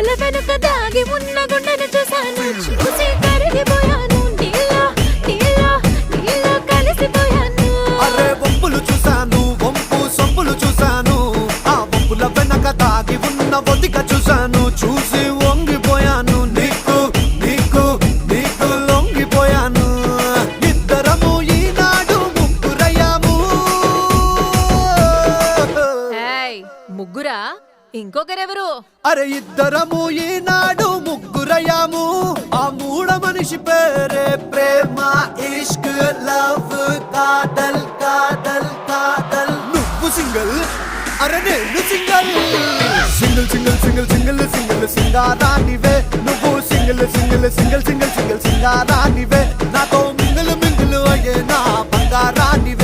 వంపుల వెనుక దాగి ఉన్న గుండెను చూశాను, చూసి కరిగిపోయాను, నీలో నీలో నీలో కలిసిపోయాను. అరే వంపులు చూశాను, వంపు సొంపులు చూశాను, ఆ వంపుల వెనక దాగి ఉన్న ఒదిక చూశాను, చూసి వంగిపోయాను, నీకు నీకు నీకు లొంగిపోయాను. ఇద్దరము ఈనాడు ముగ్గురయ్యాము. ఏయ్ ముగ్గురా, ఇంకొకరెవరు? అరే ఇద్దరము ఈనాడు ముగ్గురయ్యాము, ఆ మూడ మనిషి పేరే ప్రేమ, ఇష్క్, లవ్, కాదల్ కాదల్ కాదల్. నువ్వు సింగిల్, అరే నేను single. Single single single single single సింగారానివే నువ్వు, single single single single single సింగారానివే, నాతో మింగిల్ మింగిల్ అయ్యే నా బంగారానివే.